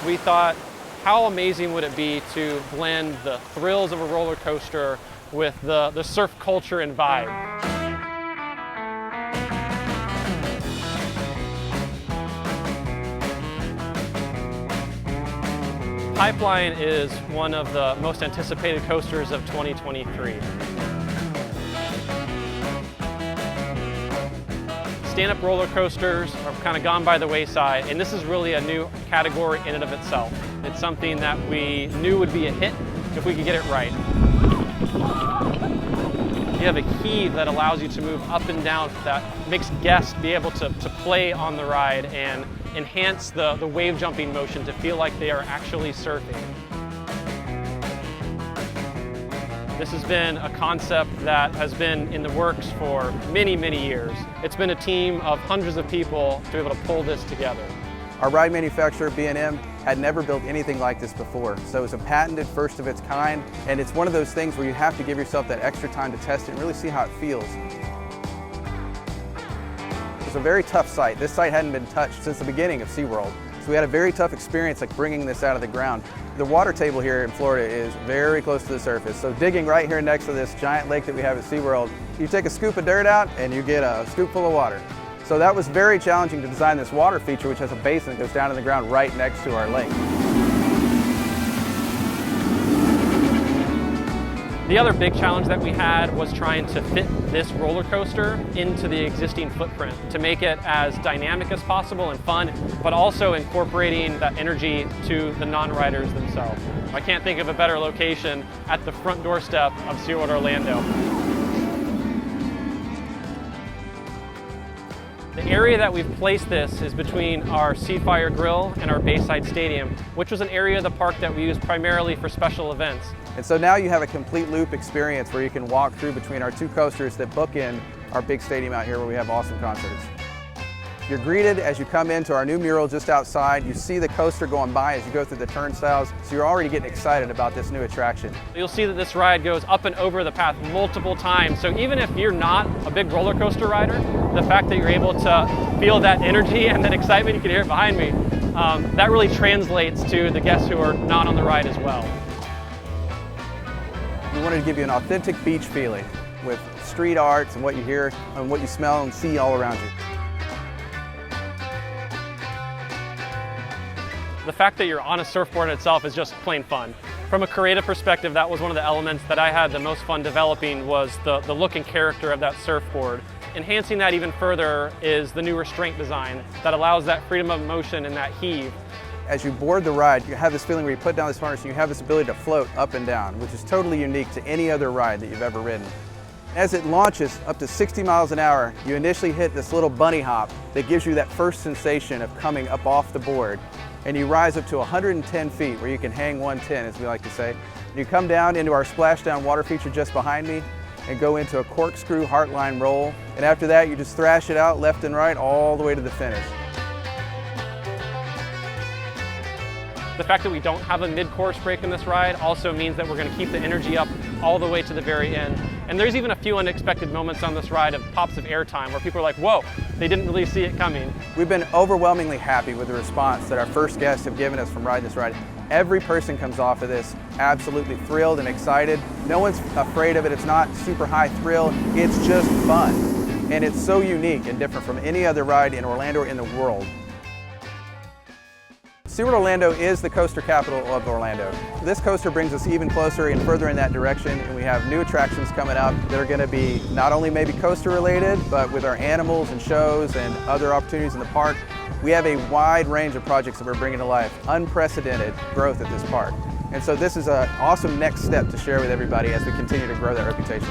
we thought, how amazing would it be to blend the thrills of a roller coaster with the surf culture and vibe. Pipeline is one of the most anticipated coasters of 2023. Stand-up roller coasters are kind of gone by the wayside, and this is really a new category in and of itself. It's something that we knew would be a hit if we could get it right. You have a heave that allows you to move up and down that makes guests be able to play on the ride and enhance the wave jumping motion to feel like they are actually surfing. This has been a concept that has been in the works for many, many years. It's been a team of hundreds of people to be able to pull this together. Our ride manufacturer, B&M, had never built anything like this before. So it's a patented first of its kind, and it's one of those things where you have to give yourself that extra time to test it and really see how it feels. It's a very tough site. This site hadn't been touched since the beginning of SeaWorld. So we had a very tough experience like bringing this out of the ground. The water table here in Florida is very close to the surface. So digging right here next to this giant lake that we have at SeaWorld, you take a scoop of dirt out and you get a scoop full of water. So that was very challenging to design this water feature, which has a basin that goes down in the ground right next to our lake. The other big challenge that we had was trying to fit this roller coaster into the existing footprint to make it as dynamic as possible and fun, but also incorporating that energy to the non-riders themselves. I can't think of a better location at the front doorstep of SeaWorld Orlando. The area that we've placed this is between our Seafire Grill and our Bayside Stadium, which was an area of the park that we used primarily for special events. And so now you have a complete loop experience where you can walk through between our two coasters that bookend our big stadium out here where we have awesome concerts. You're greeted as you come into our new mural just outside. You see the coaster going by as you go through the turnstiles, so you're already getting excited about this new attraction. You'll see that this ride goes up and over the path multiple times, so even if you're not a big roller coaster rider, the fact that you're able to feel that energy and that excitement, you can hear it behind me, that really translates to the guests who are not on the ride as well. We wanted to give you an authentic beach feeling with street arts and what you hear and what you smell and see all around you. The fact that you're on a surfboard itself is just plain fun. From a creative perspective, that was one of the elements that I had the most fun developing was the look and character of that surfboard. Enhancing that even further is the new restraint design that allows that freedom of motion and that heave. As you board the ride, you have this feeling where you put down this harness and you have this ability to float up and down, which is totally unique to any other ride that you've ever ridden. As it launches up to 60 miles an hour, you initially hit this little bunny hop that gives you that first sensation of coming up off the board. And you rise up to 110 feet where you can hang 110, as we like to say. You come down into our splashdown water feature just behind me and go into a corkscrew heartline roll. And after that, you just thrash it out left and right all the way to the finish. The fact that we don't have a mid-course break in this ride also means that we're going to keep the energy up all the way to the very end. And there's even a few unexpected moments on this ride of pops of airtime where people are like, whoa, they didn't really see it coming. We've been overwhelmingly happy with the response that our first guests have given us from riding this ride. Every person comes off of this absolutely thrilled and excited. No one's afraid of it. It's not super high thrill. It's just fun. And it's so unique and different from any other ride in Orlando or in the world. SeaWorld Orlando is the coaster capital of Orlando. This coaster brings us even closer and further in that direction, and we have new attractions coming up that are going to be not only maybe coaster related, but with our animals and shows and other opportunities in the park. We have a wide range of projects that we're bringing to life, unprecedented growth at this park. And so this is an awesome next step to share with everybody as we continue to grow that reputation.